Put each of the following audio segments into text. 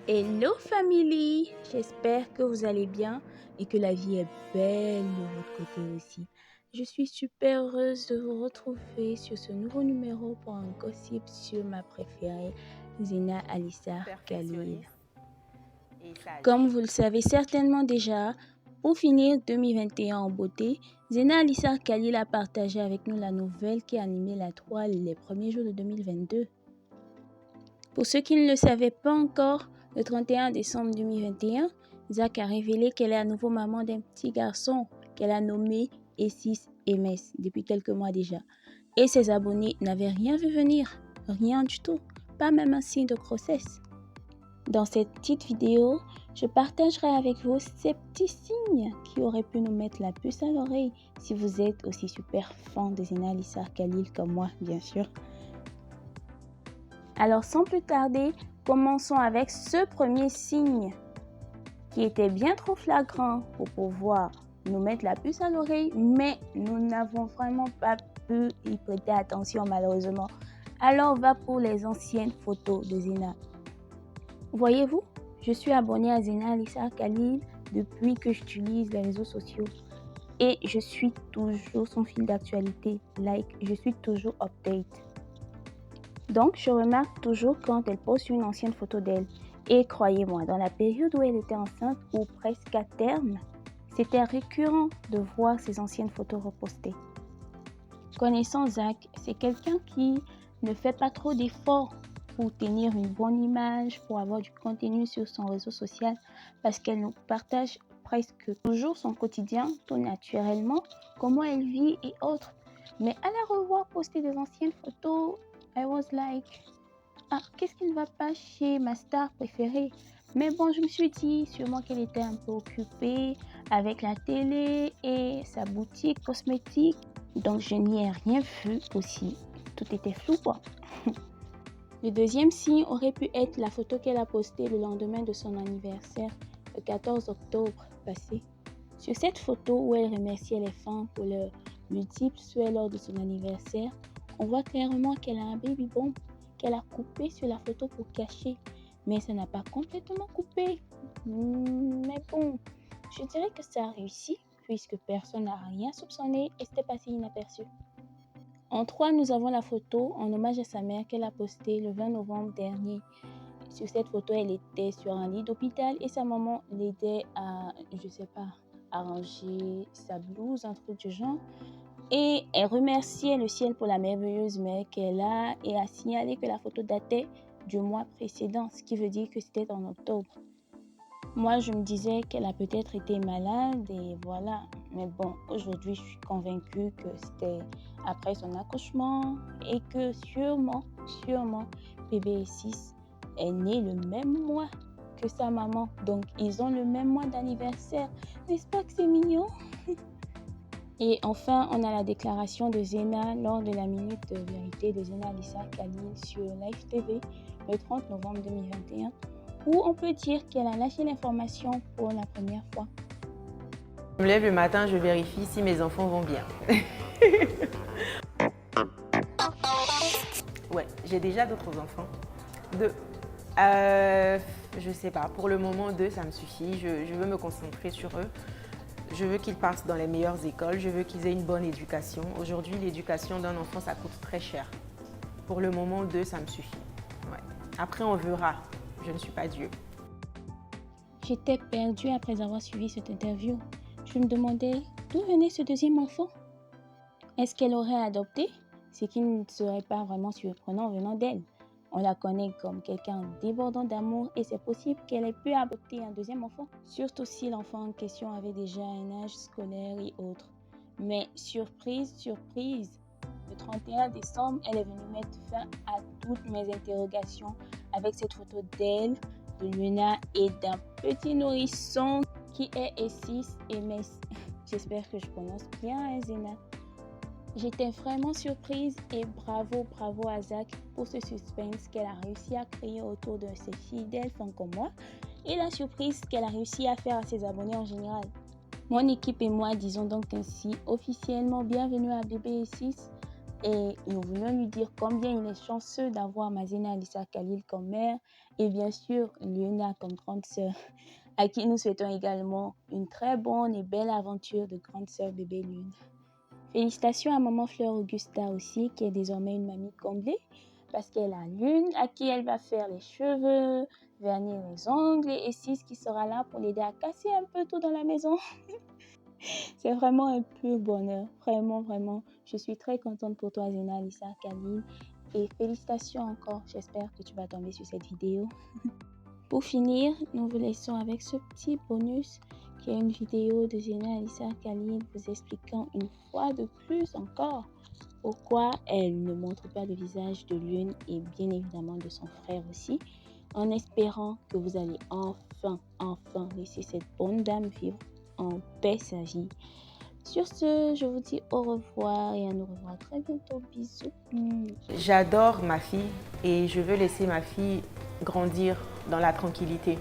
Hello family, j'espère que vous allez bien et que la vie est belle de votre côté aussi. Je suis super heureuse de vous retrouver sur ce nouveau numéro pour un gossip sur ma préférée, Zena Alissa Khalil. Comme vous le savez certainement déjà, pour finir 2021 en beauté, Zena Alissa Khalil a partagé avec nous la nouvelle qui a animé la toile les premiers jours de 2022. Pour ceux qui ne le savaient pas encore, le 31 décembre 2021, Zach a révélé qu'elle est à nouveau maman d'un petit garçon qu'elle a nommé E6 MS depuis quelques mois déjà. Et ses abonnés n'avaient rien vu venir, rien du tout, pas même un signe de grossesse. Dans cette petite vidéo, je partagerai avec vous ces petits signes qui auraient pu nous mettre la puce à l'oreille si vous êtes aussi super fan de Zena Alissa Khalil comme moi, bien sûr. Alors sans plus tarder, commençons avec ce premier signe qui était bien trop flagrant pour pouvoir nous mettre la puce à l'oreille, mais nous n'avons vraiment pas pu y prêter attention malheureusement. Alors on va pour les anciennes photos de Zena. Voyez-vous, je suis abonnée à Zena Alissa Khalil depuis que j'utilise les réseaux sociaux et je suis toujours son fil d'actualité, je suis toujours update. Donc, je remarque toujours quand elle poste une ancienne photo d'elle. Et croyez-moi, dans la période où elle était enceinte ou presque à terme, c'était récurrent de voir ses anciennes photos repostées. Connaissant Zach, c'est quelqu'un qui ne fait pas trop d'efforts pour tenir une bonne image, pour avoir du contenu sur son réseau social, parce qu'elle nous partage presque toujours son quotidien, tout naturellement, comment elle vit et autres. Mais à la revoir poster des anciennes photos, I was like, qu'est-ce qui ne va pas chez ma star préférée? Mais bon, je me suis dit sûrement qu'elle était un peu occupée avec la télé et sa boutique cosmétique. Donc, je n'y ai rien vu aussi. Tout était flou, quoi. Le deuxième signe aurait pu être la photo qu'elle a postée le lendemain de son anniversaire, le 14 octobre passé. Sur cette photo où elle remerciait les fans pour leur multiples souhaits lors de son anniversaire, on voit clairement qu'elle a un baby bump qu'elle a coupé sur la photo pour cacher. Mais ça n'a pas complètement coupé. Mais bon, je dirais que ça a réussi puisque personne n'a rien soupçonné et c'était passé inaperçu. En 3, nous avons la photo en hommage à sa mère qu'elle a postée le 20 novembre dernier. Sur cette photo, elle était sur un lit d'hôpital et sa maman l'aidait à, arranger sa blouse, un truc du genre. Et elle remerciait le ciel pour la merveilleuse mère qu'elle a et a signalé que la photo datait du mois précédent, ce qui veut dire que c'était en octobre. Moi, je me disais qu'elle a peut-être été malade et voilà. Mais bon, aujourd'hui, je suis convaincue que c'était après son accouchement et que sûrement, bébé E6 est né le même mois que sa maman. Donc, ils ont le même mois d'anniversaire. N'est-ce pas que c'est mignon? Et enfin, on a la déclaration de Zena lors de la minute de vérité de Zena Alissa Khalil sur Live TV le 30 novembre 2021, où on peut dire qu'elle a lâché l'information pour la première fois. Je me lève le matin, je vérifie si mes enfants vont bien. Ouais, j'ai déjà d'autres enfants. Deux. Je sais pas, pour le moment, deux, ça me suffit. Je veux me concentrer sur eux. Je veux qu'ils partent dans les meilleures écoles. Je veux qu'ils aient une bonne éducation. Aujourd'hui, l'éducation d'un enfant, ça coûte très cher. Pour le moment, deux, ça me suffit. Ouais. Après, on verra. Je ne suis pas Dieu. J'étais perdue après avoir suivi cette interview. Je me demandais d'où venait ce deuxième enfant. Est-ce qu'elle aurait adopté? Ce qui ne serait pas vraiment surprenant venant d'elle. On la connaît comme quelqu'un débordant d'amour et c'est possible qu'elle ait pu adopter un deuxième enfant, surtout si l'enfant en question avait déjà un âge scolaire et autres. Mais surprise, le 31 décembre, elle est venue mettre fin à toutes mes interrogations avec cette photo d'elle, de Luna et d'un petit nourrisson qui est E6 MS. J'espère que je prononce bien, Zena. J'étais vraiment surprise et bravo à Zach pour ce suspense qu'elle a réussi à créer autour de ses fidèles fans comme moi et la surprise qu'elle a réussi à faire à ses abonnés en général. Mon équipe et moi disons donc ainsi officiellement bienvenue à bébé E6 Et nous voulions lui dire combien il est chanceux d'avoir Mazena Alissa Khalil comme mère et bien sûr Luna comme grande sœur, à qui nous souhaitons également une très bonne et belle aventure de grande sœur bébé Lune. Félicitations à maman Fleur Augusta aussi, qui est désormais une mamie comblée, parce qu'elle a Lune, à qui elle va faire les cheveux, vernir les ongles, et Sis qui sera là pour l'aider à casser un peu tout dans la maison. C'est vraiment un pur bonheur, vraiment, vraiment. Je suis très contente pour toi, Zena Alissa Khalil, et félicitations encore. J'espère que tu vas tomber sur cette vidéo. Pour finir, nous vous laissons avec ce petit bonus qui est une vidéo de Zena Alissa Khalil vous expliquant une fois de plus encore pourquoi elle ne montre pas le visage de Lune et bien évidemment de son frère aussi, en espérant que vous allez enfin laisser cette bonne dame vivre en paix sa vie. Sur ce, je vous dis au revoir et à nous revoir très bientôt. Bisous. J'adore ma fille et je veux laisser ma fille grandir dans la tranquillité.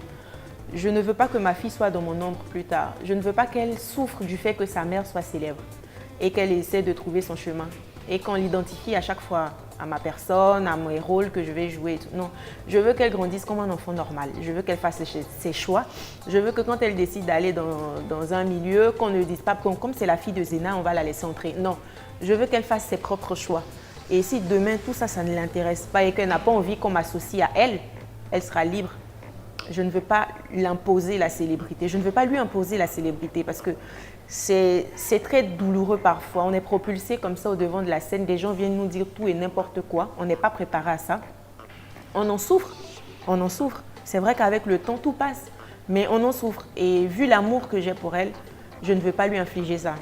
Je ne veux pas que ma fille soit dans mon ombre plus tard. Je ne veux pas qu'elle souffre du fait que sa mère soit célèbre et qu'elle essaie de trouver son chemin et qu'on l'identifie à chaque fois à ma personne, à mes rôles que je vais jouer et tout. Non, je veux qu'elle grandisse comme un enfant normal. Je veux qu'elle fasse ses choix. Je veux que quand elle décide d'aller dans un milieu, qu'on ne dise pas comme c'est la fille de Zena, on va la laisser entrer. Non, je veux qu'elle fasse ses propres choix. Et si demain tout ça, ça ne l'intéresse pas et qu'elle n'a pas envie qu'on m'associe à elle, elle sera libre. Je ne veux pas l'imposer la célébrité. Je ne veux pas lui imposer la célébrité parce que c'est très douloureux parfois. On est propulsé comme ça au devant de la scène. Des gens viennent nous dire tout et n'importe quoi. On n'est pas préparé à ça. On en souffre. On en souffre. C'est vrai qu'avec le temps, tout passe. Mais on en souffre. Et vu l'amour que j'ai pour elle, je ne veux pas lui infliger ça.